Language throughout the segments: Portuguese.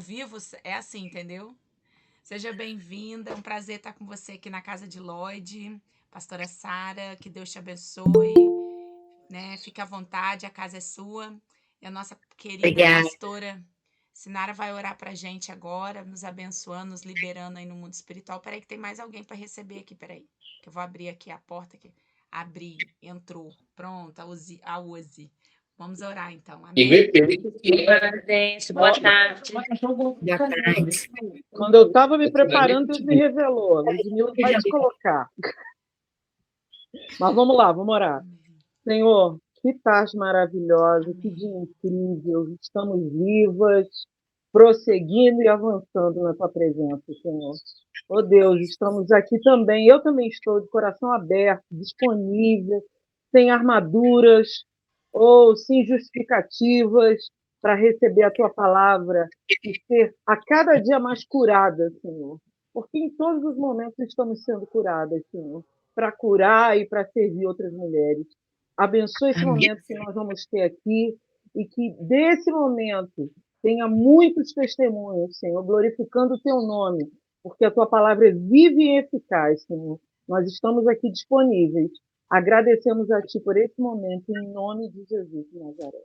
vivo é assim, entendeu? Seja bem-vinda, é um prazer estar com você aqui na casa de Lloyd, pastora Sara, que Deus te abençoe, né? Fique à vontade, a casa é sua. E a nossa querida Obrigada. pastora Sinara vai orar pra gente agora, nos abençoando, nos liberando aí no mundo espiritual. Peraí que tem mais alguém para receber aqui, peraí. Que eu vou abrir aqui a porta aqui. Abri, entrou. Pronto, a Uzi. Vamos orar então, amém? Gente, boa tarde. Boa tarde. Quando eu estava me preparando, Deus me revelou. Ludmila vai te colocar. Mas vamos lá, vamos orar. Senhor, que tarde maravilhosa, que dia incrível. Estamos vivas, prosseguindo e avançando na tua presença, Senhor. Oh Deus, estamos aqui também. Eu também estou de coração aberto, disponível, sem armaduras ou sem justificativas para receber a tua palavra e ser a cada dia mais curada, Senhor. Porque em todos os momentos estamos sendo curadas, Senhor, para curar e para servir outras mulheres. Abençoe esse momento que nós vamos ter aqui e que desse momento tenha muitos testemunhos, Senhor, glorificando o teu nome, porque a tua palavra é viva e eficaz, Senhor. Nós estamos aqui disponíveis. Agradecemos a ti por esse momento, em nome de Jesus de Nazaré.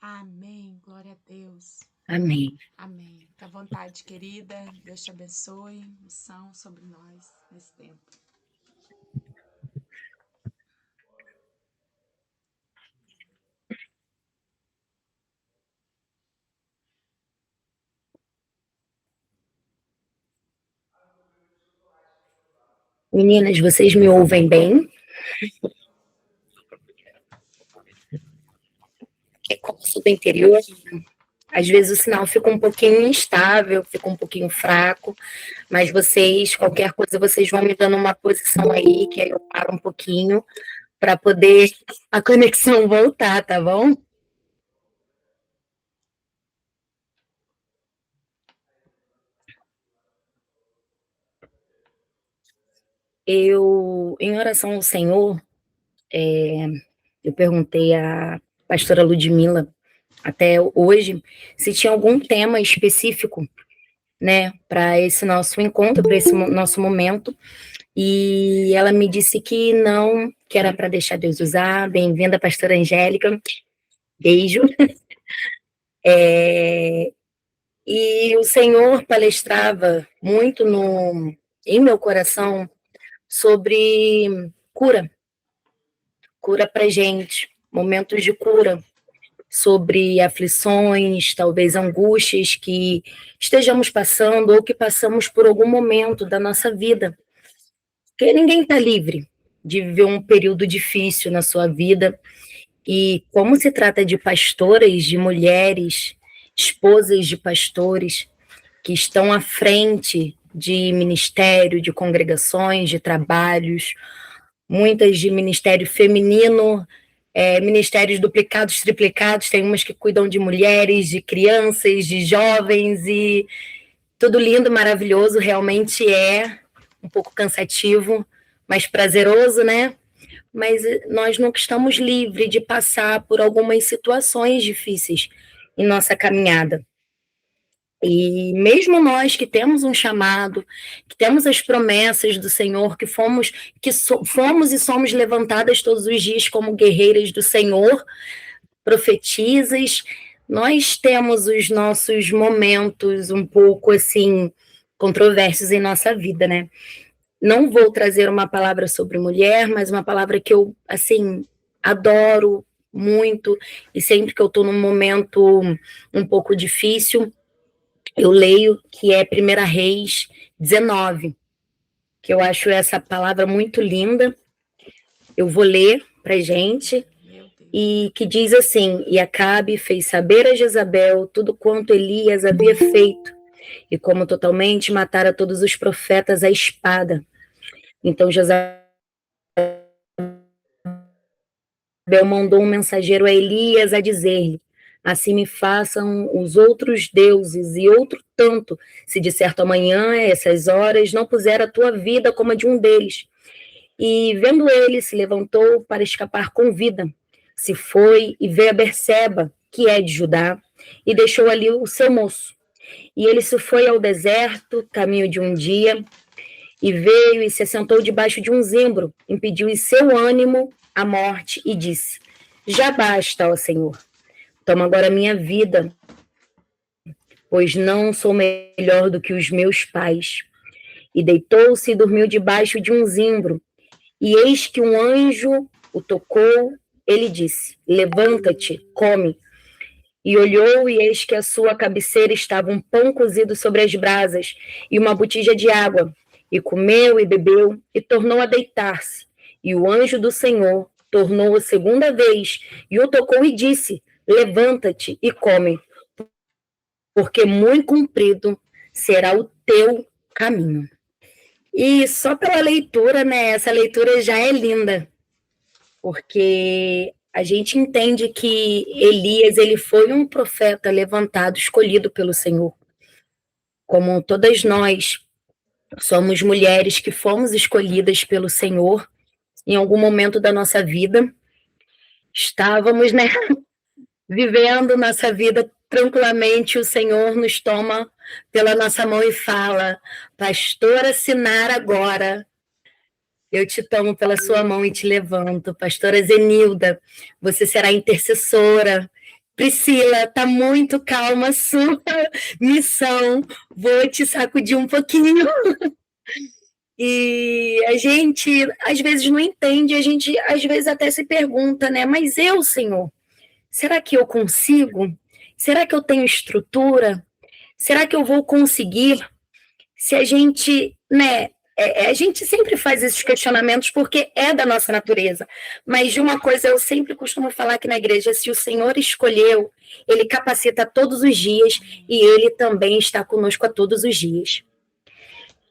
Amém, glória a Deus. Amém. Amém. Fique à vontade, querida. Deus te abençoe. Missão sobre nós nesse tempo. Meninas, vocês me ouvem bem? Como sou do interior, às vezes o sinal fica um pouquinho instável, fica um pouquinho fraco, mas vocês, qualquer coisa, vocês vão me dando uma posição aí, que aí eu paro um pouquinho, para poder a conexão voltar, tá bom? Eu, em oração ao Senhor, eu perguntei à pastora Ludmila, até hoje, se tinha algum tema específico, né, para esse nosso encontro, para esse nosso momento, e ela me disse que não, que era para deixar Deus usar. Bem-vinda, pastora Angélica, beijo. E o Senhor palestrava muito em meu coração sobre cura para gente, momentos de cura, sobre aflições, talvez angústias que estejamos passando ou que passamos por algum momento da nossa vida. Porque ninguém está livre de viver um período difícil na sua vida. E como se trata de pastoras, de mulheres, esposas de pastores, que estão à frente de ministério, de congregações, de trabalhos, muitas de ministério feminino, ministérios duplicados, triplicados, tem umas que cuidam de mulheres, de crianças, de jovens, e tudo lindo, maravilhoso, realmente é um pouco cansativo, mas prazeroso, né? Mas nós nunca estamos livres de passar por algumas situações difíceis em nossa caminhada. E mesmo nós que temos um chamado, que temos as promessas do Senhor, fomos e somos levantadas todos os dias como guerreiras do Senhor, profetisas, nós temos os nossos momentos um pouco assim controversos em nossa vida, né? Não vou trazer uma palavra sobre mulher, mas uma palavra que eu assim adoro muito, e sempre que eu estou num momento um pouco difícil, eu leio, que é 1 Reis 19, que eu acho essa palavra muito linda. Eu vou ler para gente, e que diz assim: e Acabe fez saber a Jezabel tudo quanto Elias havia feito, e como totalmente matara todos os profetas à espada. Então Jezabel mandou um mensageiro a Elias a dizer-lhe: assim me façam os outros deuses, e outro tanto, se de certo amanhã, a essas horas, não puser a tua vida como a de um deles. E vendo ele, se levantou para escapar com vida. Se foi e veio a Berseba, que é de Judá, e deixou ali o seu moço. E ele se foi ao deserto, caminho de um dia, e veio e se assentou debaixo de um zimbro, impediu em seu ânimo a morte, e disse: já basta, ó Senhor, toma agora minha vida, pois não sou melhor do que os meus pais. E deitou-se e dormiu debaixo de um zimbro. E eis que um anjo o tocou, ele disse: levanta-te, come. E olhou, e eis que à sua cabeceira estava um pão cozido sobre as brasas e uma botija de água. E comeu e bebeu, e tornou a deitar-se. E o anjo do Senhor tornou a segunda vez, e o tocou e disse: levanta-te e come, porque muito comprido será o teu caminho. E só pela leitura, né, essa leitura já é linda, porque a gente entende que Elias, ele foi um profeta levantado, escolhido pelo Senhor. Como todas nós somos mulheres que fomos escolhidas pelo Senhor em algum momento da nossa vida, estávamos, né, vivendo nossa vida tranquilamente, o Senhor nos toma pela nossa mão e fala: pastora Sinara, agora eu te tomo pela sua mão e te levanto. Pastora Zenilda, você será intercessora. Priscila, tá muito calma a sua missão, vou te sacudir um pouquinho. E a gente, às vezes, não entende, a gente, às vezes, até se pergunta, né? Mas eu, Senhor, será que eu consigo? Será que eu tenho estrutura? Será que eu vou conseguir? Se a gente, né, a gente sempre faz esses questionamentos porque é da nossa natureza. Mas de uma coisa eu sempre costumo falar aqui na igreja: se o Senhor escolheu, Ele capacita todos os dias e Ele também está conosco a todos os dias.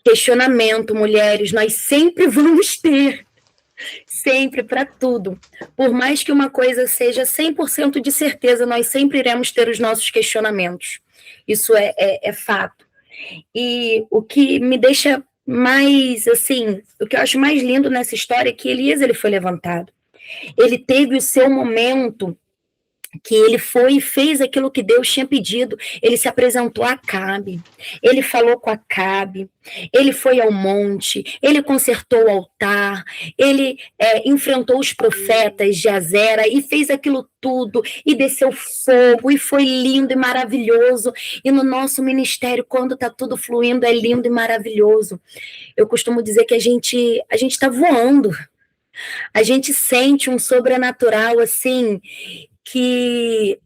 Questionamento, mulheres, nós sempre vamos ter. Sempre, para tudo. Por mais que uma coisa seja 100% de certeza, nós sempre iremos ter os nossos questionamentos. Isso é fato. E o que me deixa mais, assim, o que eu acho mais lindo nessa história é que Elias, ele foi levantado. Ele teve o seu momento que ele foi e fez aquilo que Deus tinha pedido. Ele se apresentou a Acabe, ele falou com Acabe, ele foi ao monte, ele consertou o altar, ele enfrentou os profetas de Azera e fez aquilo tudo, e desceu fogo, e foi lindo e maravilhoso. E no nosso ministério, quando está tudo fluindo, é lindo e maravilhoso. Eu costumo dizer que a gente está voando, a gente sente um sobrenatural, assim, que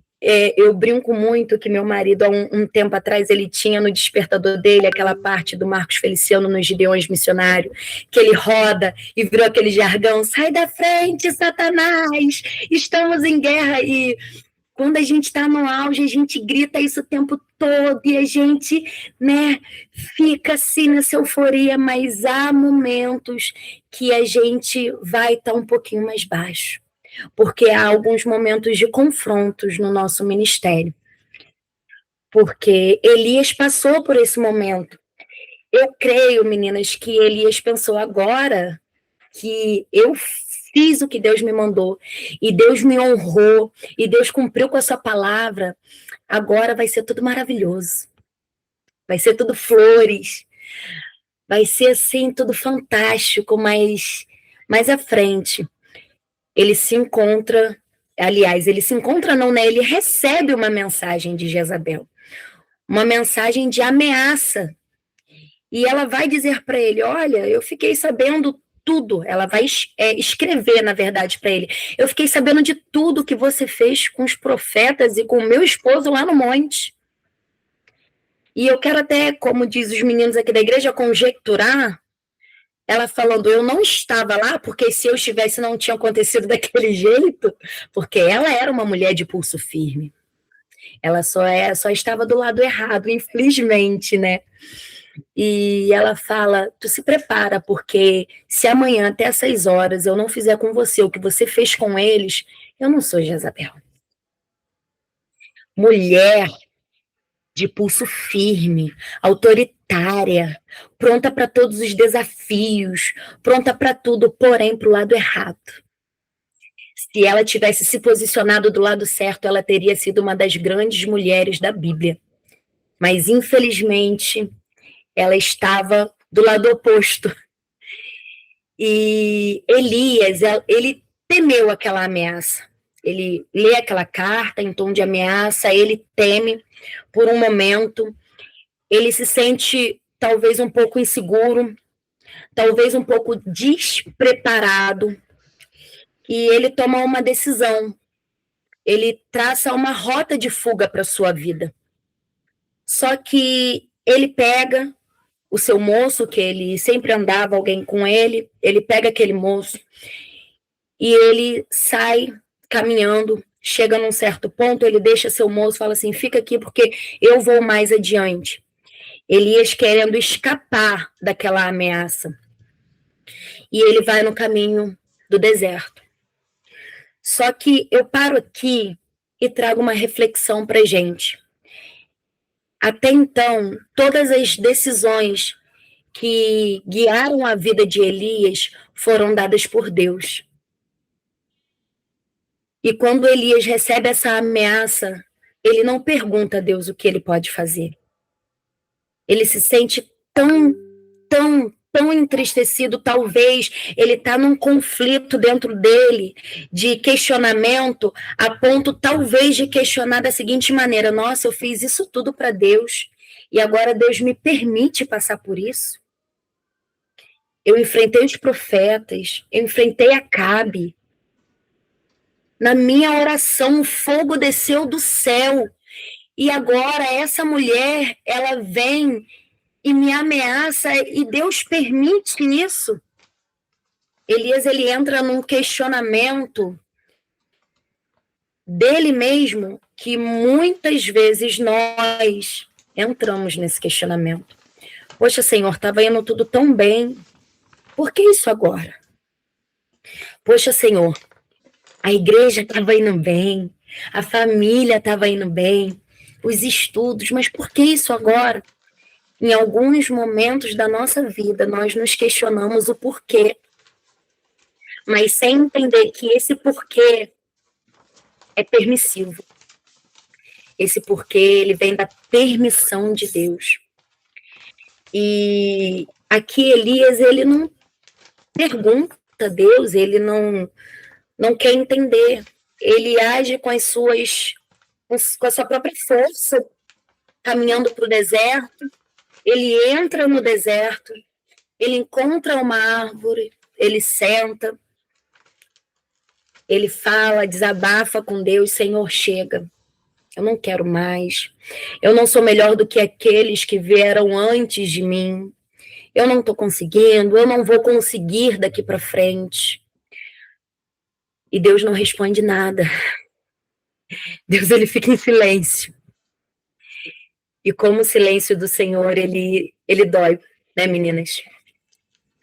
eu brinco muito que meu marido, há um tempo atrás, ele tinha no despertador dele aquela parte do Marcos Feliciano nos Gideões Missionário, que ele roda e virou aquele jargão: sai da frente, Satanás, estamos em guerra. E quando a gente está no auge, a gente grita isso o tempo todo e a gente, né, fica assim nessa euforia, mas há momentos que a gente vai estar um pouquinho mais baixo, porque há alguns momentos de confrontos no nosso ministério. Porque Elias passou por esse momento. Eu creio, meninas, que Elias pensou: agora que eu fiz o que Deus me mandou, e Deus me honrou, e Deus cumpriu com a sua palavra, agora vai ser tudo maravilhoso. Vai ser tudo flores. Vai ser, assim, tudo fantástico, mas mais à frente ele se encontra, aliás, ele se encontra não, né? Ele recebe uma mensagem de Jezabel, uma mensagem de ameaça, e ela vai dizer para ele: olha, eu fiquei sabendo tudo. Ela vai escrever, na verdade, para ele: eu fiquei sabendo de tudo que você fez com os profetas e com o meu esposo lá no monte. E eu quero até, como diz os meninos aqui da igreja, conjecturar. Ela falando: eu não estava lá, porque se eu estivesse não tinha acontecido daquele jeito, porque ela era uma mulher de pulso firme. Ela só estava do lado errado, infelizmente, né? E ela fala: tu se prepara, porque se amanhã até às 6 horas eu não fizer com você o que você fez com eles, eu não sou Jezabel. Mulher de pulso firme, autoritária, pronta para todos os desafios, pronta para tudo, porém para o lado errado. Se ela tivesse se posicionado do lado certo, ela teria sido uma das grandes mulheres da Bíblia. Mas, infelizmente, ela estava do lado oposto. E Elias, ele temeu aquela ameaça. Ele lê aquela carta em tom de ameaça, ele teme por um momento, ele se sente talvez um pouco inseguro, talvez um pouco despreparado, e ele toma uma decisão. Ele traça uma rota de fuga para a sua vida. Só que ele pega o seu moço, que ele sempre andava alguém com ele pega aquele moço e ele sai caminhando, chega num certo ponto, ele deixa seu moço, fala assim, fica aqui porque eu vou mais adiante. Elias querendo escapar daquela ameaça. E ele vai no caminho do deserto. Só que eu paro aqui e trago uma reflexão para a gente. Até então, todas as decisões que guiaram a vida de Elias foram dadas por Deus. E quando Elias recebe essa ameaça, ele não pergunta a Deus o que ele pode fazer. Ele se sente tão entristecido, talvez ele está num conflito dentro dele, de questionamento, a ponto talvez de questionar da seguinte maneira, nossa, eu fiz isso tudo para Deus, e agora Deus me permite passar por isso? Eu enfrentei os profetas, eu enfrentei Acabe. Na minha oração, o fogo desceu do céu. E agora essa mulher, ela vem e me ameaça e Deus permite isso. Elias, ele entra num questionamento dele mesmo, que muitas vezes nós entramos nesse questionamento. Poxa, Senhor, estava indo tudo tão bem. Por que isso agora? Poxa, Senhor, a igreja estava indo bem, a família estava indo bem, os estudos, mas por que isso agora? Em alguns momentos da nossa vida, nós nos questionamos o porquê, mas sem entender que esse porquê é permissivo. Esse porquê, ele vem da permissão de Deus. E aqui Elias, ele não pergunta a Deus, ele não quer entender. Ele age com a sua própria força, caminhando para o deserto. Ele entra no deserto, ele encontra uma árvore, ele senta, ele fala, desabafa com Deus, Senhor, chega, eu não quero mais, eu não sou melhor do que aqueles que vieram antes de mim, eu não estou conseguindo, eu não vou conseguir daqui para frente. E Deus não responde nada. Deus, ele fica em silêncio. E como o silêncio do Senhor, ele dói, né, meninas?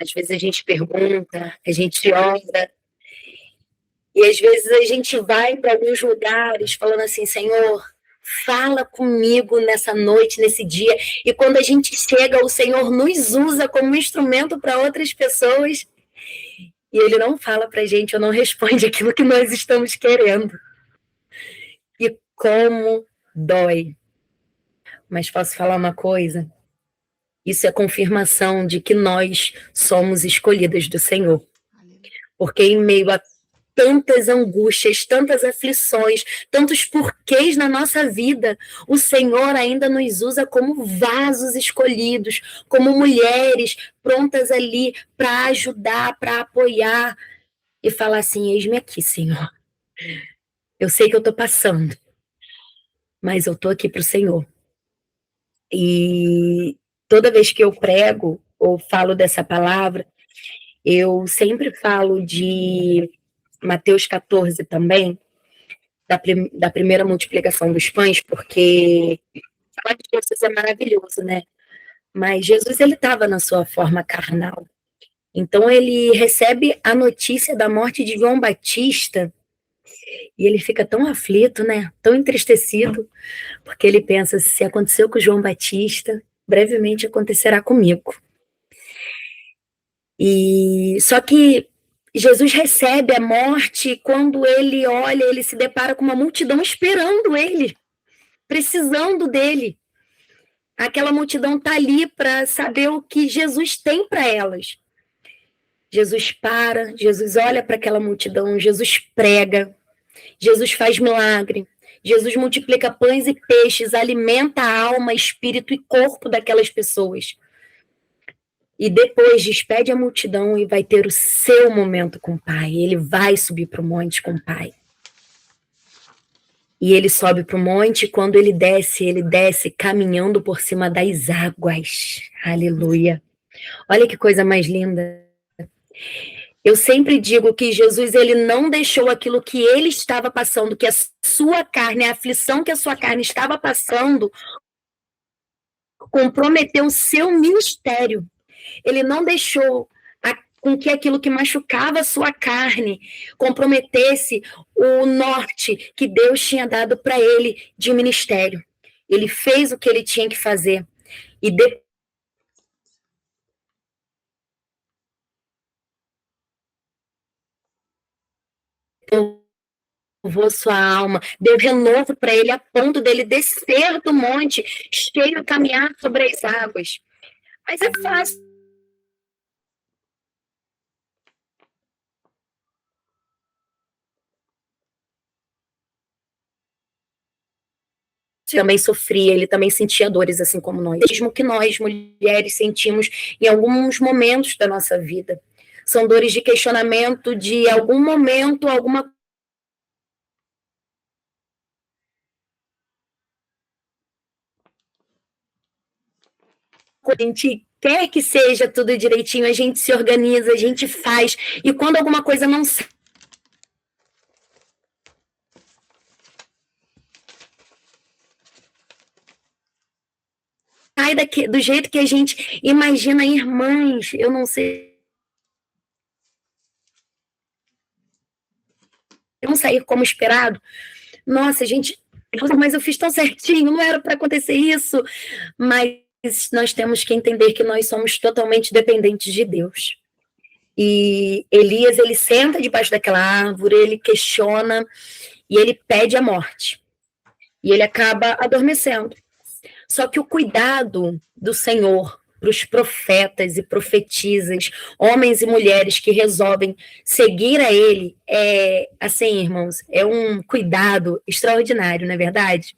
Às vezes a gente pergunta, a gente ora, e às vezes a gente vai para alguns lugares falando assim, Senhor, fala comigo nessa noite, nesse dia. E quando a gente chega, o Senhor nos usa como instrumento para outras pessoas, e ele não fala para a gente, ou não responde aquilo que nós estamos querendo. E como dói. Mas posso falar uma coisa? Isso é confirmação de que nós somos escolhidas do Senhor. Porque em meio a tantas angústias, tantas aflições, tantos porquês na nossa vida, o Senhor ainda nos usa como vasos escolhidos, como mulheres prontas ali para ajudar, para apoiar e falar assim, eis-me aqui, Senhor. Eu sei que eu estou passando, mas eu estou aqui para o Senhor. E toda vez que eu prego ou falo dessa palavra, eu sempre falo de Mateus 14 também, da primeira multiplicação dos pães, porque falar de Jesus é maravilhoso, né? Mas Jesus, ele estava na sua forma carnal. Então, ele recebe a notícia da morte de João Batista e ele fica tão aflito, né? Tão entristecido, porque ele pensa, se aconteceu com João Batista, brevemente acontecerá comigo. E só que Jesus recebe a morte e quando ele olha, ele se depara com uma multidão esperando ele, precisando dele. Aquela multidão está ali para saber o que Jesus tem para elas. Jesus para, Jesus olha para aquela multidão, Jesus prega, Jesus faz milagre, Jesus multiplica pães e peixes, alimenta a alma, espírito e corpo daquelas pessoas. E depois despede a multidão e vai ter o seu momento com o Pai. Ele vai subir para o monte com o Pai. E ele sobe para o monte, e quando ele desce caminhando por cima das águas. Aleluia. Olha que coisa mais linda. Eu sempre digo que Jesus, ele não deixou aquilo que ele estava passando, que a sua carne, a aflição que a sua carne estava passando, comprometeu o seu ministério. Ele não deixou com que aquilo que machucava a sua carne comprometesse o norte que Deus tinha dado para ele de ministério. Ele fez o que ele tinha que fazer. E depois renovou sua alma, deu renovo para ele a ponto dele descer do monte, cheio, caminhar sobre as águas. Mas é fácil. Também sofria, ele também sentia dores assim como nós, mesmo que nós, mulheres, sentimos em alguns momentos da nossa vida. São dores de questionamento de algum momento, alguma coisa. A gente quer que seja tudo direitinho, a gente se organiza, a gente faz, e quando alguma coisa não sai daqui, do jeito que a gente imagina, irmãs, eu não sei, não sair como esperado. Nossa, gente, mas eu fiz tão certinho, não era para acontecer isso. Mas nós temos que entender que nós somos totalmente dependentes de Deus. E Elias, ele senta debaixo daquela árvore, ele questiona e ele pede a morte. E ele acaba adormecendo. Só que o cuidado do Senhor para os profetas e profetisas, homens e mulheres que resolvem seguir a ele, assim, irmãos, é um cuidado extraordinário, não é verdade?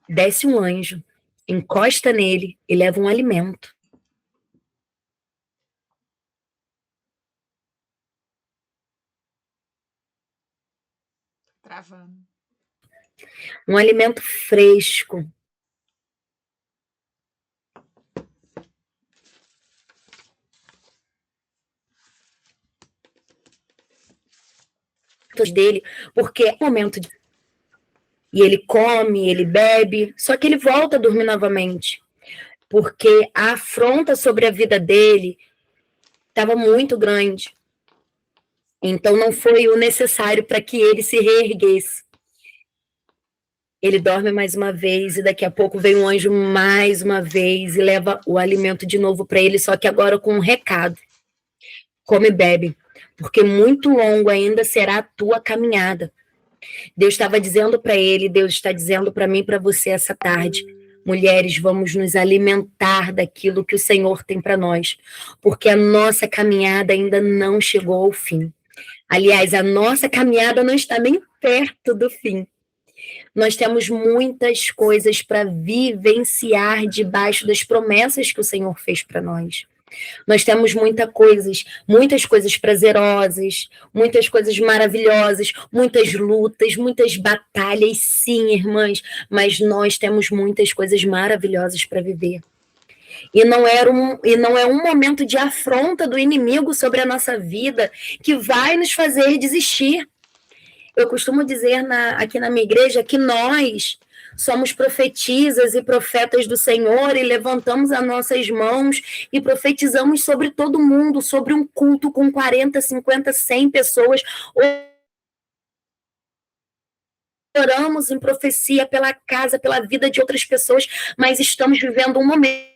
Desce um anjo, encosta nele e leva um alimento. Travando. Um alimento fresco. Dele, porque é o momento de... E ele come, ele bebe, só que ele volta a dormir novamente, porque a afronta sobre a vida dele estava muito grande. Então não foi o necessário para que ele se reerguesse. Ele dorme mais uma vez e daqui a pouco vem um anjo mais uma vez e leva o alimento de novo para ele, só que agora com um recado. Come e bebe, porque muito longo ainda será a tua caminhada. Deus estava dizendo para ele, Deus está dizendo para mim e para você essa tarde, mulheres, vamos nos alimentar daquilo que o Senhor tem para nós, porque a nossa caminhada ainda não chegou ao fim. Aliás, a nossa caminhada não está nem perto do fim. Nós temos muitas coisas para vivenciar debaixo das promessas que o Senhor fez para nós. Nós temos muitas coisas prazerosas, muitas coisas maravilhosas, muitas lutas, muitas batalhas, sim, irmãs, mas nós temos muitas coisas maravilhosas para viver. E não é um momento de afronta do inimigo sobre a nossa vida que vai nos fazer desistir. Eu costumo dizer aqui na minha igreja que nós somos profetisas e profetas do Senhor e levantamos as nossas mãos e profetizamos sobre todo mundo, sobre um culto com 40, 50, 100 pessoas. Oramos em profecia pela casa, pela vida de outras pessoas, mas estamos vivendo um momento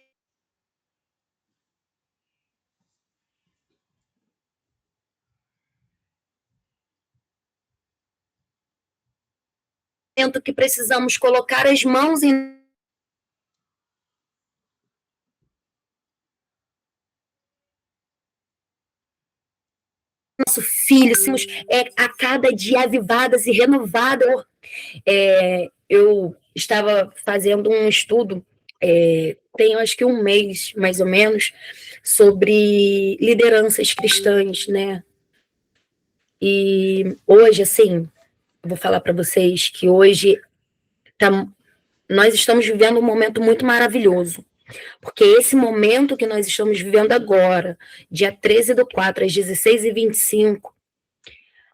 que precisamos colocar as mãos em nosso filho, somos a cada dia avivadas e renovadas. Eu estava fazendo um estudo, tem acho que um mês, mais ou menos, sobre lideranças cristãs, né? E hoje, assim, vou falar para vocês que hoje nós estamos vivendo um momento muito maravilhoso, porque esse momento que nós estamos vivendo agora, dia 13/4, às 16h25,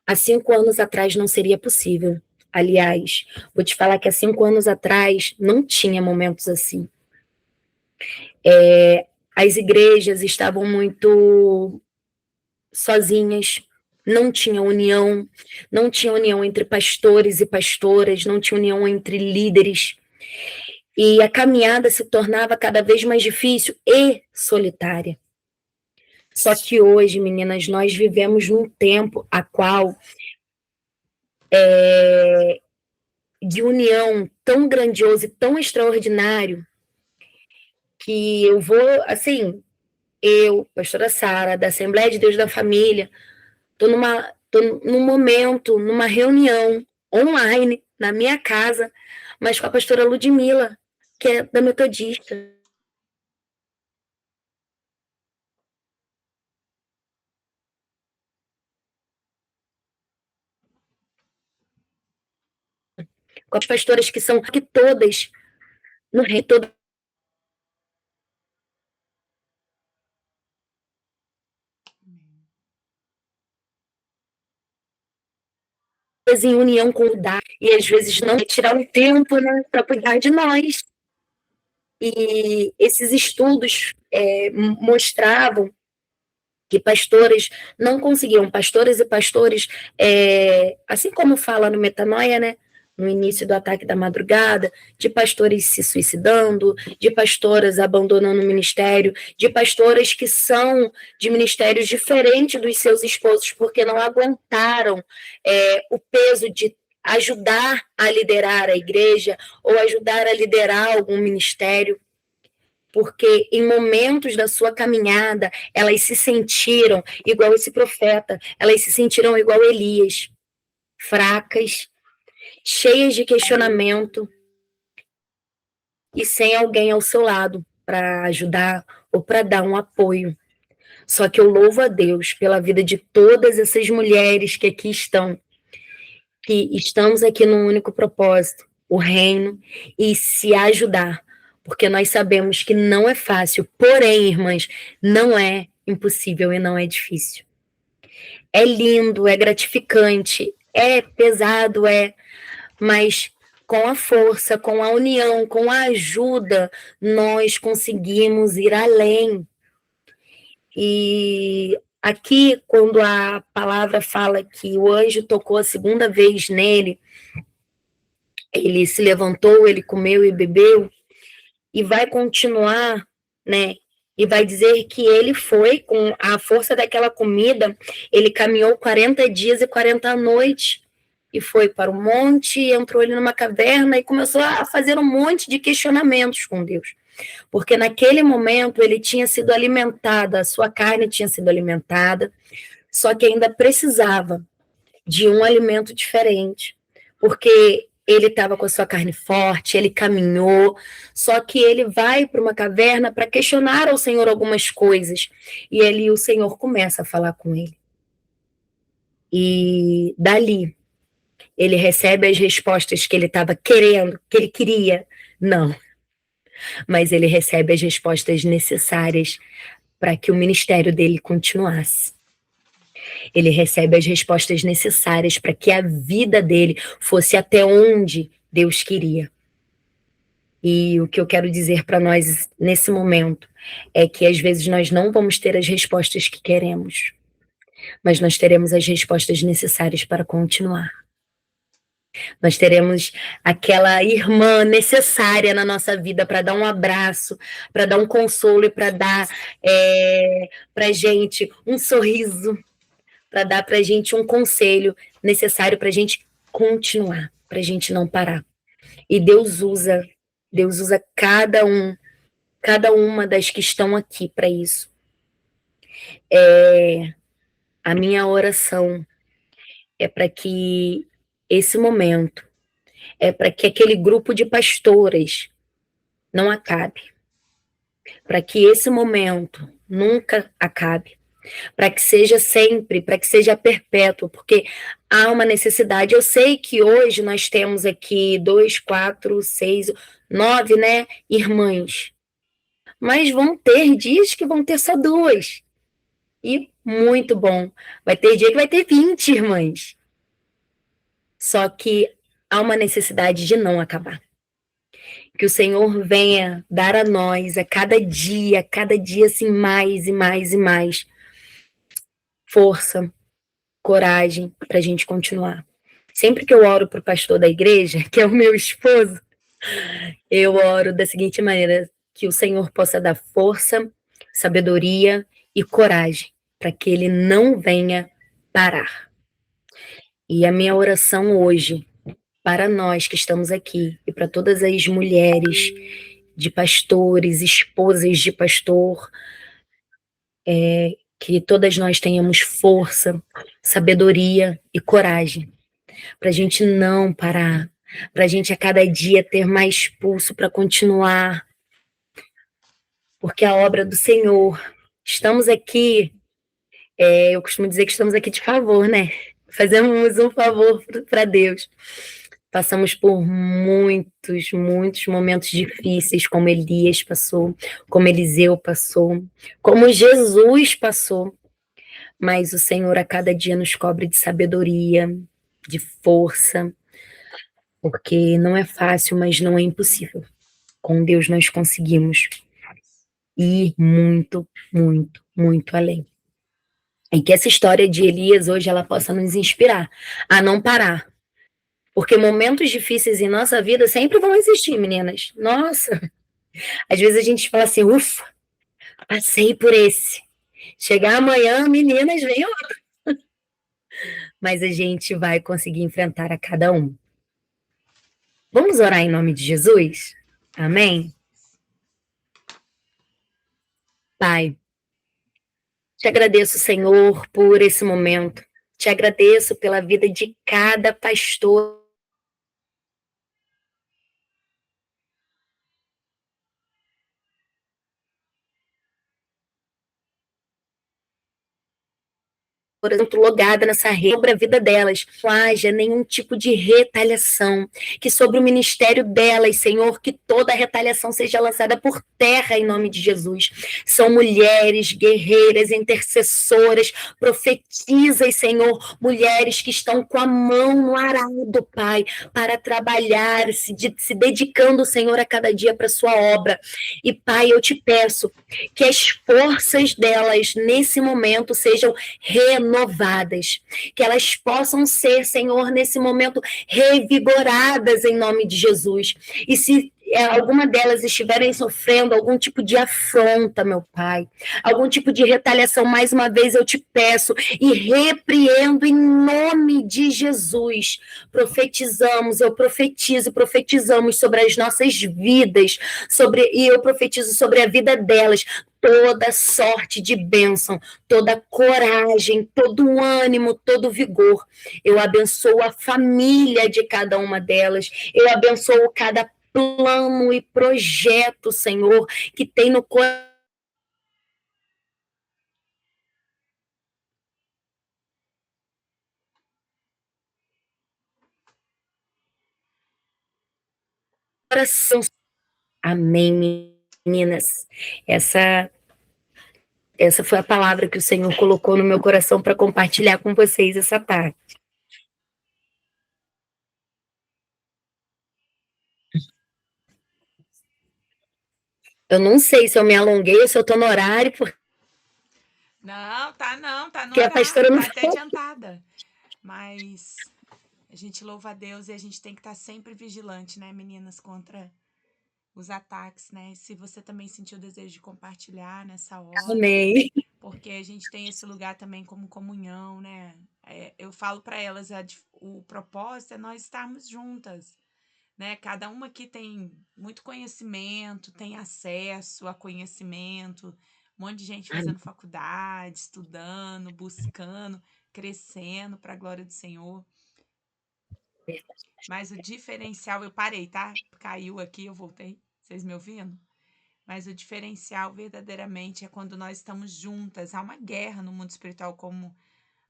há 5 anos atrás não seria possível. Aliás, vou te falar que há 5 anos atrás não tinha momentos assim. As igrejas estavam muito sozinhas, não tinha união entre pastores e pastoras, não tinha união entre líderes, e a caminhada se tornava cada vez mais difícil e solitária. Só que hoje, meninas, nós vivemos num tempo a qual de união tão grandioso e tão extraordinário, que eu vou, assim, eu, pastora Sara, da Assembleia de Deus da Família, tô num momento, numa reunião online, na minha casa, mas com a pastora Ludmila, que é da Metodista. Com as pastoras que são aqui todas, no rei todo, em união com o dar, e às vezes não tirar um tempo, né, para cuidar de nós. E esses estudos mostravam que pastores não conseguiam, pastores e pastores, assim como fala no Metanoia, né, no início do ataque da madrugada, de pastores se suicidando, de pastoras abandonando o ministério, de pastoras que são de ministérios diferentes dos seus esposos, porque não aguentaram o peso de ajudar a liderar a igreja ou ajudar a liderar algum ministério, porque em momentos da sua caminhada, elas se sentiram igual esse profeta, elas se sentiram igual Elias, fracas, cheias de questionamento e sem alguém ao seu lado para ajudar ou para dar um apoio. Só que eu louvo a Deus pela vida de todas essas mulheres que aqui estão, que estamos aqui num único propósito, o reino, e se ajudar, porque nós sabemos que não é fácil, porém, irmãs, não é impossível e não é difícil. É lindo, é gratificante, é pesado, mas com a força, com a união, com a ajuda, nós conseguimos ir além. E aqui, quando a palavra fala que o anjo tocou a segunda vez nele, ele se levantou, ele comeu e bebeu, e vai continuar, né? E vai dizer que ele foi, com a força daquela comida, ele caminhou 40 dias e 40 noites, e foi para o monte, entrou ali numa caverna e começou a fazer um monte de questionamentos com Deus. Porque naquele momento ele tinha sido alimentado, a sua carne tinha sido alimentada, só que ainda precisava de um alimento diferente, porque ele estava com a sua carne forte, ele caminhou, só que ele vai para uma caverna para questionar ao Senhor algumas coisas, e ali o Senhor começa a falar com ele. E dali, ele recebe as respostas que ele estava querendo, que ele queria, não, mas ele recebe as respostas necessárias para que o ministério dele continuasse. Ele recebe as respostas necessárias para que a vida dele fosse até onde Deus queria. E o que eu quero dizer para nós nesse momento é que às vezes nós não vamos ter as respostas que queremos, mas nós teremos as respostas necessárias para continuar. Nós teremos aquela irmã necessária na nossa vida para dar um abraço, para dar um consolo e para dar para a gente um sorriso, para dar para a gente um conselho necessário para a gente continuar. para a gente não parar. E Deus usa cada uma das que estão aqui para isso. A minha oração é para que esse momento, é para que aquele grupo de pastoras não acabe, para que esse momento nunca acabe, para que seja sempre, para que seja perpétuo, porque há uma necessidade. Eu sei que hoje nós temos aqui 2, 4, 6, 9, né, irmãs, mas vão ter dias que vão ter só 2. E muito bom. Vai ter dia que vai ter 20 irmãs. Só que há uma necessidade de não acabar. Que o Senhor venha dar a nós, a cada dia assim, mais e mais e mais força, coragem para a gente continuar. Sempre que eu oro para o pastor da igreja, que é o meu esposo, eu oro da seguinte maneira: que o Senhor possa dar força, sabedoria e coragem para que ele não venha parar. E a minha oração hoje, para nós que estamos aqui, e para todas as mulheres de pastores, esposas de pastor, que todas nós tenhamos força, sabedoria e coragem, para a gente não parar, para a gente a cada dia ter mais pulso para continuar, porque a obra do Senhor, estamos aqui, eu costumo dizer que estamos aqui de favor, né? Fazemos um favor para Deus. Passamos por muitos momentos difíceis, como Elias passou, como Eliseu passou, como Jesus passou. Mas o Senhor a cada dia nos cobre de sabedoria, de força, porque não é fácil, mas não é impossível. Com Deus nós conseguimos ir muito além. E que essa história de Elias hoje ela possa nos inspirar a não parar. Porque momentos difíceis em nossa vida sempre vão existir, meninas. Nossa, às vezes a gente fala assim, ufa, passei por esse. Chegar amanhã, meninas, vem outro. Mas a gente vai conseguir enfrentar a cada um. Vamos orar em nome de Jesus? Amém? Pai, te agradeço, Senhor, por esse momento. Te agradeço pela vida de cada pastor logada nessa rede sobre a vida delas, não haja nenhum tipo de retaliação, que sobre o ministério delas, Senhor, que toda retaliação seja lançada por terra em nome de Jesus. São mulheres guerreiras, intercessoras, profetizas, Senhor, mulheres que estão com a mão no arado, Pai, para trabalhar, se dedicando, Senhor, a cada dia para a sua obra. E, Pai, eu te peço que as forças delas nesse momento sejam renovadas, que elas possam ser, Senhor, nesse momento revigoradas em nome de Jesus. E se alguma delas estiverem sofrendo algum tipo de afronta, meu Pai, algum tipo de retaliação, mais uma vez eu te peço e repreendo em nome de Jesus. Profetizamos sobre as nossas vidas, e eu profetizo sobre a vida delas, toda sorte de bênção, toda coragem, todo ânimo, todo vigor. Eu abençoo a família de cada uma delas, eu abençoo cada plano e projeto, Senhor, que tem no coração. Amém, meninas. Essa foi a palavra que o Senhor colocou no meu coração para compartilhar com vocês essa tarde. Eu não sei se eu me alonguei ou se eu estou no horário, porque Não, tá no a pastora horário, não tá até adiantada. Mas a gente louva a Deus e a gente tem que estar sempre vigilante, né, meninas, contra os ataques, né? Se você também sentiu o desejo de compartilhar nessa hora, amei. porque a gente tem esse lugar também como comunhão, né? Eu falo para elas o propósito é nós estarmos juntas, né? Cada uma aqui tem muito conhecimento, tem acesso a conhecimento, um monte de gente fazendo faculdade, estudando, buscando, crescendo para a glória do Senhor. Mas o diferencial, eu parei, tá? Caiu aqui, eu voltei. Vocês me ouvindo? Mas o diferencial verdadeiramente é quando nós estamos juntas. Há uma guerra no mundo espiritual, como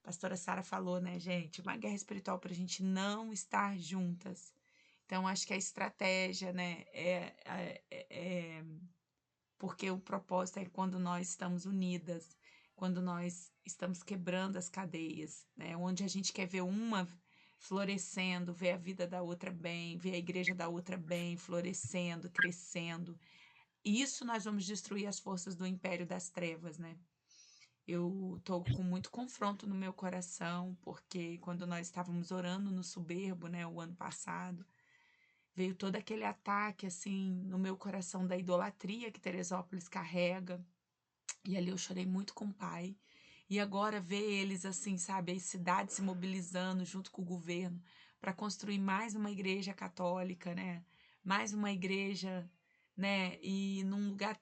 a pastora Sara falou, né, gente? Uma guerra espiritual para a gente não estar juntas. Então, acho que a estratégia, né, porque o propósito é quando nós estamos unidas, quando nós estamos quebrando as cadeias, né, onde a gente quer ver uma florescendo, ver a vida da outra bem, ver a igreja da outra bem, florescendo, crescendo. Isso nós vamos destruir as forças do império das trevas, né? Eu tô com muito confronto no meu coração, porque quando nós estávamos orando no Soberbo, né, o ano passado, veio todo aquele ataque, assim, no meu coração da idolatria que Teresópolis carrega. E ali eu chorei muito com o pai. E agora ver eles, assim, sabe, as cidades se mobilizando junto com o governo para construir mais uma igreja católica, né? Mais uma igreja, né? E num lugar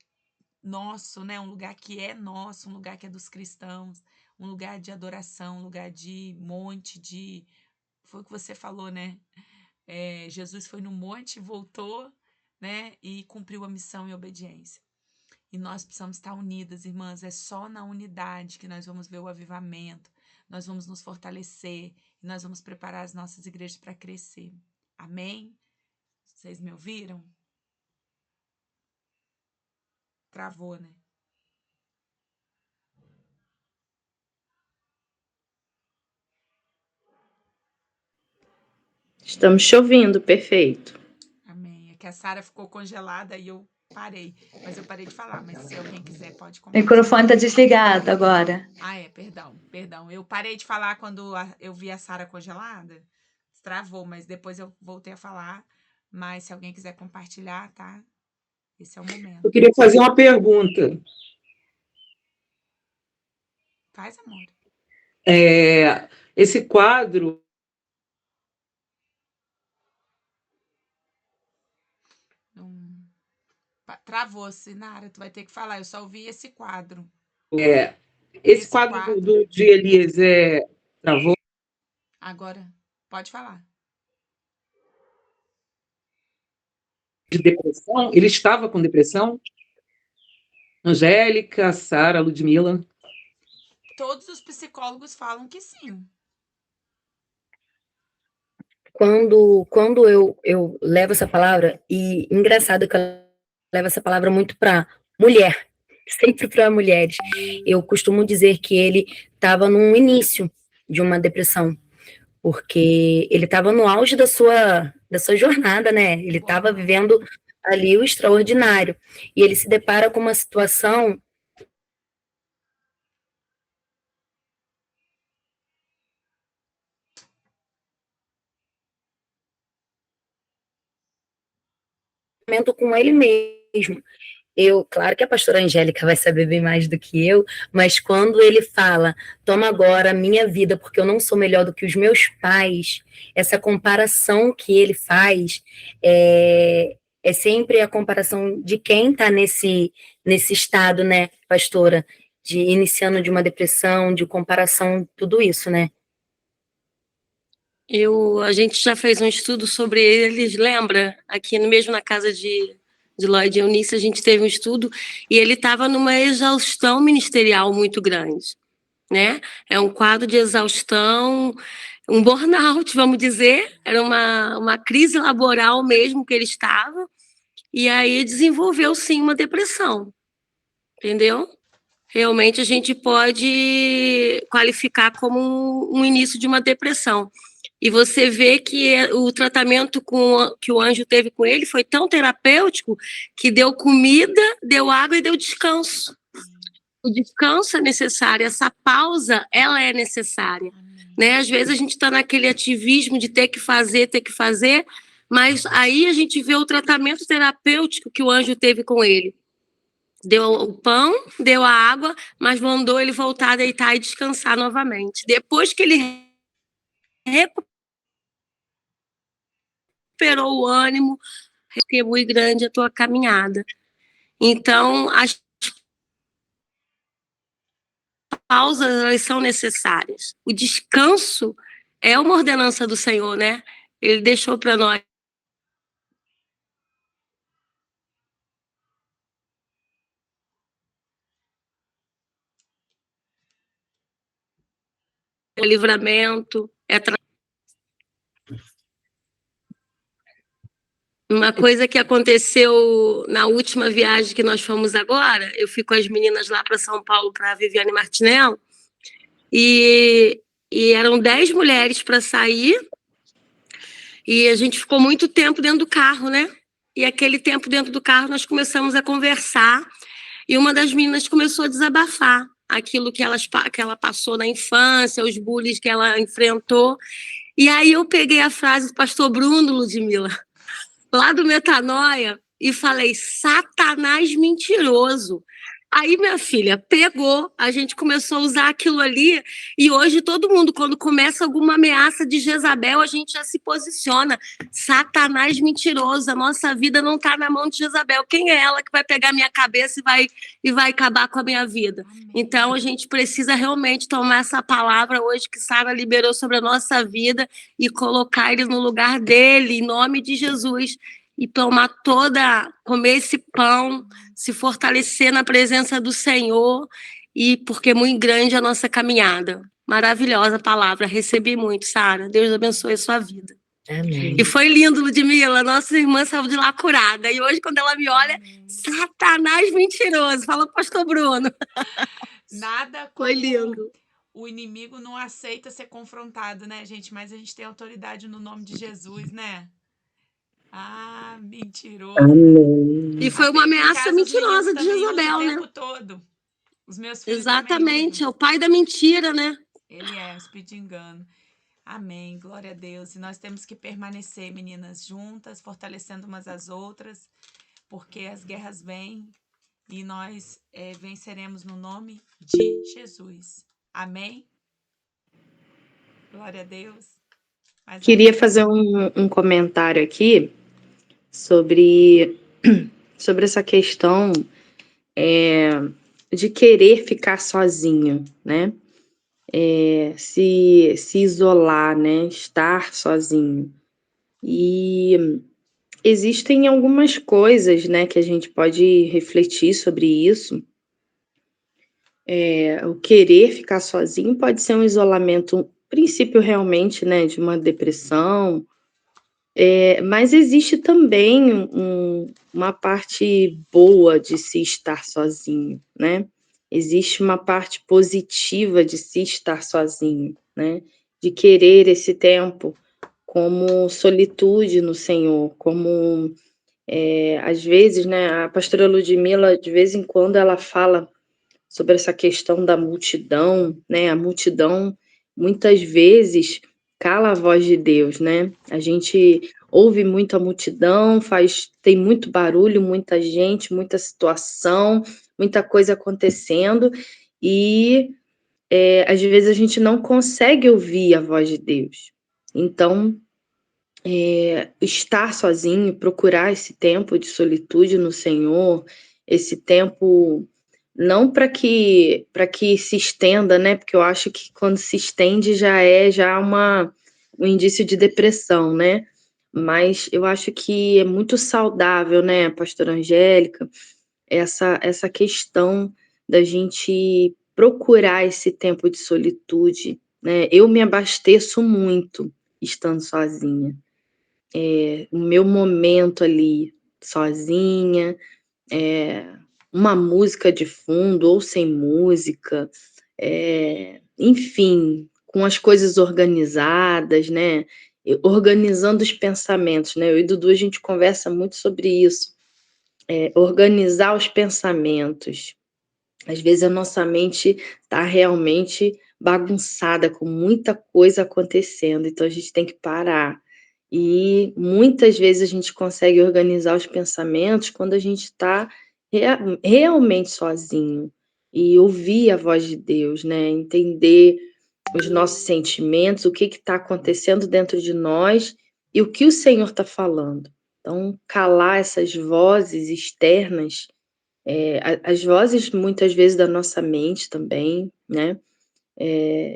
nosso, né? Um lugar que é nosso, um lugar que é dos cristãos, um lugar de adoração, um lugar de monte, de. Foi o que você falou, né? Jesus foi no monte, voltou, né? E cumpriu a missão em obediência. E nós precisamos estar unidas, irmãs. É só na unidade que nós vamos ver o avivamento, nós vamos nos fortalecer e nós vamos preparar as nossas igrejas para crescer. Amém? Vocês me ouviram? Travou, né? Estamos te ouvindo, perfeito. Amém. É que a Sara ficou congelada e eu parei. Mas eu parei de falar. Mas se alguém quiser, pode O compartilhar. microfone está desligado agora. Perdão. Eu parei de falar quando eu vi a Sara congelada. Travou, mas depois eu voltei a falar. Mas se alguém quiser compartilhar, tá? Esse é o momento. Eu queria fazer uma pergunta. Faz, amor. Esse quadro... Travou, Sinara. Tu vai ter que falar. Eu só ouvi esse quadro. Esse quadro de Elias travou? Agora, pode falar. De depressão? Ele estava com depressão? Angélica, Sara, Ludmila? Todos os psicólogos falam que sim. Quando eu levo essa palavra, e engraçado que eu levo essa palavra muito para mulher, sempre para mulheres, eu costumo dizer que ele estava no início de uma depressão, porque ele estava no auge da sua jornada, né? Ele estava vivendo ali o extraordinário, e ele se depara com uma situação com ele mesmo. Claro que a pastora Angélica vai saber bem mais do que eu, mas quando ele fala, toma agora a minha vida, porque eu não sou melhor do que os meus pais, essa comparação que ele faz é sempre a comparação de quem está nesse estado, né, pastora, de iniciando de uma depressão, de comparação, tudo isso, né? A gente já fez um estudo sobre eles, lembra? Aqui mesmo na casa de Lloyd e Eunice, a gente teve um estudo e ele estava numa exaustão ministerial muito grande, né? É um quadro de exaustão, um burnout, vamos dizer, era uma crise laboral mesmo que ele estava, e aí desenvolveu sim uma depressão, entendeu? Realmente a gente pode qualificar como um início de uma depressão. E você vê que o tratamento que o anjo teve com ele foi tão terapêutico que deu comida, deu água e deu descanso. O descanso é necessário, essa pausa, ela é necessária. Né? Às vezes a gente está naquele ativismo de ter que fazer, mas aí a gente vê o tratamento terapêutico que o anjo teve com ele. Deu o pão, deu a água, mas mandou ele voltar a deitar e descansar novamente. Depois que ele recuperou recuperou o ânimo, porque é muito grande a tua caminhada. Então, as pausas, elas são necessárias. O descanso é uma ordenança do Senhor, né? Ele deixou para nós. É livramento, Uma coisa que aconteceu na última viagem que nós fomos agora, eu fui com as meninas lá para São Paulo, para a Viviane Martinello, e eram 10 mulheres para sair, e a gente ficou muito tempo dentro do carro, né? E aquele tempo dentro do carro nós começamos a conversar, e uma das meninas começou a desabafar aquilo que ela passou na infância, os bullies que ela enfrentou. E aí eu peguei a frase do pastor Bruno, Ludmila, lá do Metanoia, e falei, Satanás mentiroso. Aí minha filha pegou, a gente começou a usar aquilo ali, e hoje todo mundo, quando começa alguma ameaça de Jezabel, a gente já se posiciona. Satanás mentiroso, a nossa vida não está na mão de Jezabel. Quem é ela que vai pegar minha cabeça e vai acabar com a minha vida? Então a gente precisa realmente tomar essa palavra hoje que Sara liberou sobre a nossa vida e colocar ele no lugar dele, em nome de Jesus. E comer esse pão, se fortalecer na presença do Senhor, e porque é muito grande a nossa caminhada. Maravilhosa palavra, recebi muito, Sara. Deus abençoe a sua vida. Amém. E foi lindo, Ludmila, nossa irmã saiu de lá curada. E hoje, quando ela me olha, Satanás mentiroso, fala o pastor Bruno. Nada como... Foi lindo. O inimigo não aceita ser confrontado, né, gente? Mas a gente tem autoridade no nome de Jesus, né? Ah, mentiroso. Amém. E foi uma ameaça mentirosa de Jezabel, né? O tempo todo. Os meus filhos exatamente, é o pai da mentira, né? Ele é o espírito de engano. Amém, glória a Deus. E nós temos que permanecer, meninas, juntas, fortalecendo umas às outras, porque as guerras vêm e nós venceremos no nome de Jesus. Amém? Glória a Deus. Queria fazer um comentário aqui sobre essa questão de querer ficar sozinho, né? Se isolar, né? Estar sozinho. E existem algumas coisas, né, que a gente pode refletir sobre isso. O querer ficar sozinho pode ser um isolamento, princípio realmente, né, de uma depressão, mas existe também uma parte boa de se estar sozinho, né? Existe uma parte positiva de se estar sozinho, né? De querer esse tempo como solitude no Senhor, como às vezes, né? A pastora Ludmila, de vez em quando, ela fala sobre essa questão da multidão, né? A multidão, muitas vezes, cala a voz de Deus, né? A gente ouve muito a multidão, tem muito barulho, muita gente, muita situação, muita coisa acontecendo, e às vezes a gente não consegue ouvir a voz de Deus. Então, estar sozinho, procurar esse tempo de solitude no Senhor, esse tempo não para que se estenda, né? Porque eu acho que quando se estende já é um indício de depressão, né? Mas eu acho que é muito saudável, né, pastora Angélica, essa questão da gente procurar esse tempo de solitude, né? Eu me abasteço muito estando sozinha. O meu momento ali sozinha, uma música de fundo ou sem música, enfim, com as coisas organizadas, né? Organizando os pensamentos, né? Eu e Dudu, a gente conversa muito sobre isso. Organizar os pensamentos. Às vezes a nossa mente está realmente bagunçada, com muita coisa acontecendo, então a gente tem que parar. E muitas vezes a gente consegue organizar os pensamentos quando a gente está realmente sozinho e ouvir a voz de Deus, né? Entender os nossos sentimentos, o que está acontecendo dentro de nós e o que o Senhor está falando. Então, calar essas vozes externas, as vozes muitas vezes da nossa mente também, né?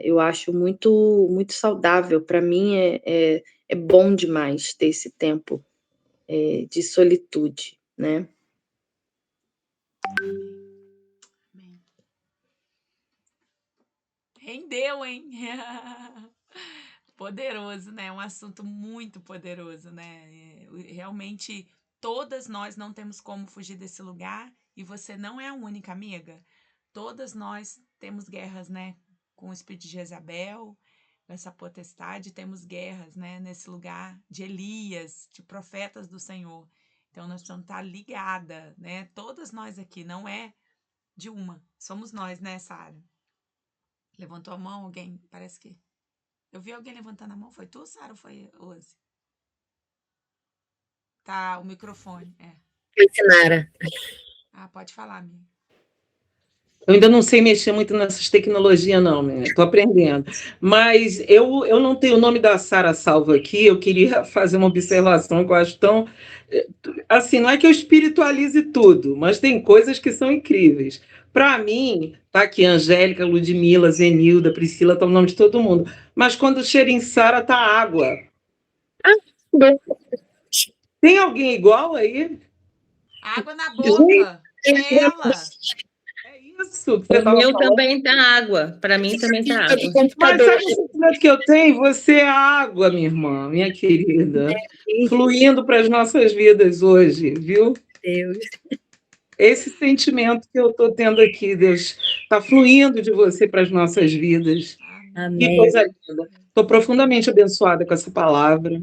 Eu acho muito, muito saudável. Para mim é bom demais ter esse tempo de solitude, né? Amém. Rendeu, hein? Poderoso, né? Um assunto muito poderoso, né? Realmente, todas nós não temos como fugir desse lugar e você não é a única, amiga. Todas nós temos guerras, né? Com o espírito de Jezabel, essa potestade, temos guerras, né? Nesse lugar de Elias, de profetas do Senhor. Então, nós precisamos estar ligada, né? Todas nós aqui, não é de uma. Somos nós, né, Sara? Levantou a mão alguém? Parece que... Eu vi alguém levantando a mão. Foi tu, Sara, ou foi Ozzy? Tá, o microfone, Foi Sinara. Ah, pode falar, amiga. Eu ainda não sei mexer muito nessas tecnologias, não, né? Estou aprendendo. Mas eu não tenho o nome da Sara salvo aqui, eu queria fazer uma observação que eu acho tão... Assim, não é que eu espiritualize tudo, mas tem coisas que são incríveis. Para mim, tá aqui Angélica, Ludmila, Zenilda, Priscila, tá o nome de todo mundo. Mas quando chega em Sara, tá água. Bom, Tem alguém igual aí? Água na boca. É ela. É isso que você O estava meu falando? também tá água. Para mim também tá água. Mas computador. sabe o sentimento que eu tenho? Você é água, minha irmã, minha querida, fluindo para as nossas vidas hoje, viu? Deus. Esse sentimento que eu estou tendo aqui, Deus, está fluindo de você para as nossas vidas. Que Amém. coisa linda. Estou profundamente abençoada com essa palavra,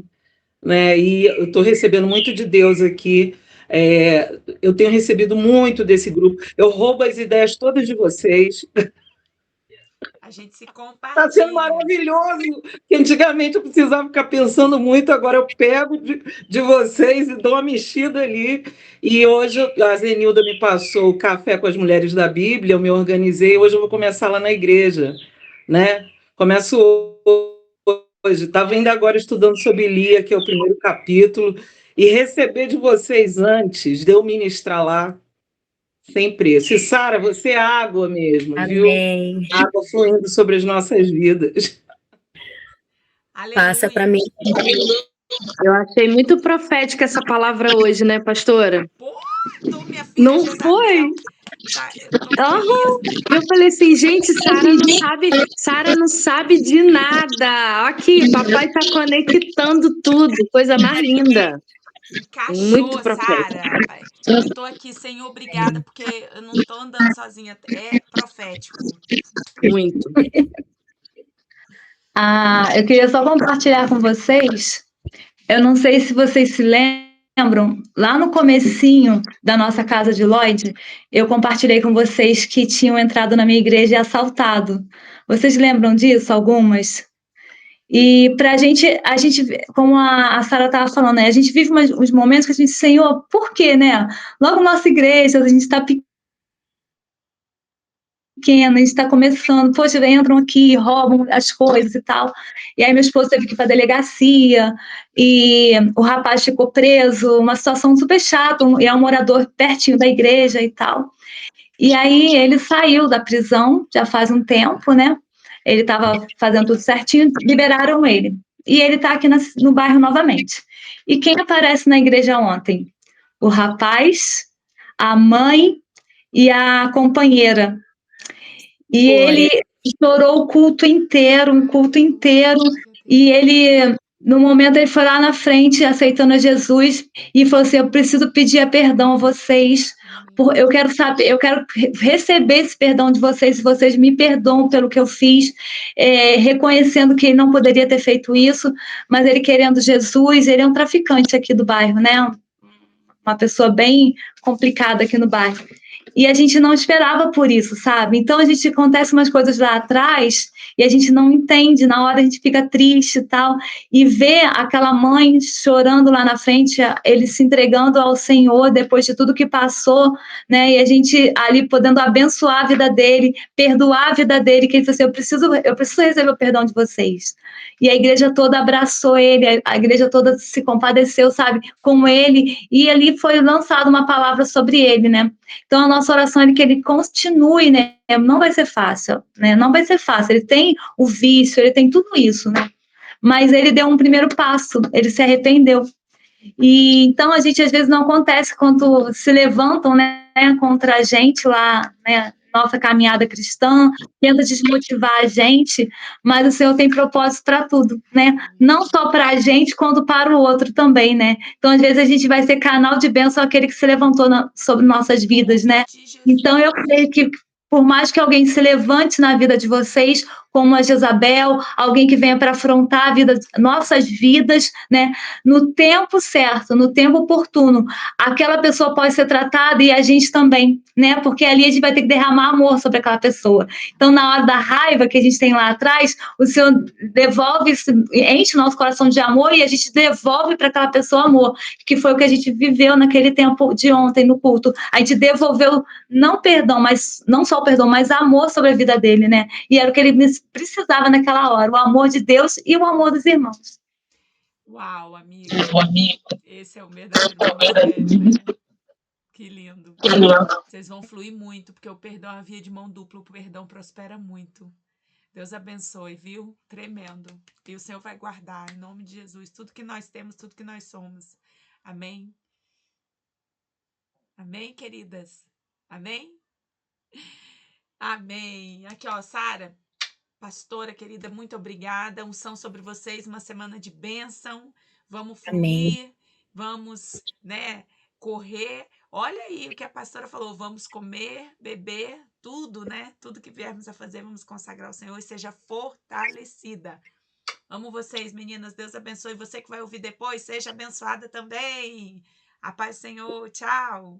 né? E eu estou recebendo muito de Deus aqui. Eu tenho recebido muito desse grupo. Eu roubo as ideias todas de vocês. A gente se Está sendo compartilha. maravilhoso. Que antigamente eu precisava ficar pensando muito, agora eu pego de vocês e dou uma mexida ali. E hoje a Zenilda me passou o café com as mulheres da Bíblia, eu me organizei, hoje eu vou começar lá na igreja, né? Começo hoje. Estava ainda agora estudando sobre Lia, que é o primeiro capítulo, e receber de vocês antes de eu ministrar lá, sem preço. E Sara, você é água mesmo, viu? Amém. Água fluindo sobre as nossas vidas. Passa para mim. Eu achei muito profética essa palavra hoje, né, pastora? Pô, tu, minha filha Não Jezabel. foi? Tá, profetiza. Eu falei assim, gente, Sara não sabe de nada. Aqui, papai tá conectando tudo, coisa mais linda. Muito Encaixou, profético. Sara. Eu tô aqui, Senhor, obrigada, porque eu não tô andando sozinha. É profético. Muito. Eu queria só compartilhar com vocês. Eu não sei se vocês se lembram, lá no comecinho da nossa casa de Lloyd, eu compartilhei com vocês que tinham entrado na minha igreja e assaltado. Vocês lembram disso, algumas? E para a gente, como a Sara estava falando, né, a gente vive uns momentos que a gente, Senhor, por quê, né? Logo nossa igreja, a gente está pequena, a gente está começando, poxa, entram aqui, roubam as coisas e tal. E aí meu esposo teve que ir para a delegacia, e o rapaz ficou preso, uma situação super chata, e é um morador pertinho da igreja e tal. E aí ele saiu da prisão, já faz um tempo, né? Ele estava fazendo tudo certinho, liberaram ele. E ele está aqui no bairro novamente. E quem aparece na igreja ontem? O rapaz, a mãe e a companheira. E ele chorou o culto inteiro, e ele, no momento, ele foi lá na frente, aceitando a Jesus, e falou assim, eu preciso pedir perdão a vocês, eu quero saber, eu quero receber esse perdão de vocês, se vocês me perdoam pelo que eu fiz, reconhecendo que ele não poderia ter feito isso, mas ele querendo Jesus, ele é um traficante aqui do bairro, né? Uma pessoa bem complicada aqui no bairro. E a gente não esperava por isso, sabe? Então a gente acontece umas coisas lá atrás e a gente não entende, na hora a gente fica triste e tal, e vê aquela mãe chorando lá na frente, ele se entregando ao Senhor depois de tudo que passou, né? E a gente ali podendo abençoar a vida dele, perdoar a vida dele, que ele falou assim, eu preciso receber o perdão de vocês. E a igreja toda abraçou ele, a igreja toda se compadeceu, sabe, com ele, e ali foi lançada uma palavra sobre ele, né? Então, a nossa oração é que ele continue, né? Não vai ser fácil, né? Não vai ser fácil. Ele tem o vício, ele tem tudo isso, né? Mas ele deu um primeiro passo, ele se arrependeu. E então a gente às vezes não acontece quando se levantam, né, contra a gente lá, né, nossa caminhada cristã, tenta desmotivar a gente, mas o Senhor tem propósito para tudo, né? Não só para a gente, quanto para o outro também, né? Então às vezes a gente vai ser canal de bênção aquele que se levantou sobre nossas vidas, né? Então eu creio que por mais que alguém se levante na vida de vocês, como a Jezabel, alguém que venha para afrontar a vida, nossas vidas, né? No tempo certo, no tempo oportuno, aquela pessoa pode ser tratada e a gente também, né? Porque ali a gente vai ter que derramar amor sobre aquela pessoa. Então, na hora da raiva que a gente tem lá atrás, o Senhor devolve, enche o nosso coração de amor e a gente devolve para aquela pessoa amor, que foi o que a gente viveu naquele tempo de ontem no culto. A gente devolveu não perdão, mas não só o perdão, mas amor sobre a vida dele, né? E era o que ele precisava naquela hora, o amor de Deus e o amor dos irmãos. Uau, amiga. Esse é o verdadeiro ministério, né? Que lindo. Vocês vão fluir muito, porque o perdão é uma via de mão dupla, o perdão prospera muito. Deus abençoe, viu? Tremendo. E o Senhor vai guardar, em nome de Jesus, tudo que nós temos, tudo que nós somos. Amém? Amém, queridas? Amém? Amém. Aqui, ó, Sara, pastora querida, muito obrigada. Unção sobre vocês, uma semana de bênção. Vamos fluir, Amém. vamos, né, correr. Olha aí o que a pastora falou, vamos comer, beber, tudo, né? Tudo que viermos a fazer, vamos consagrar ao Senhor e seja fortalecida. Amo vocês, meninas. Deus abençoe. Você que vai ouvir depois, seja abençoada também. A paz do Senhor. Tchau.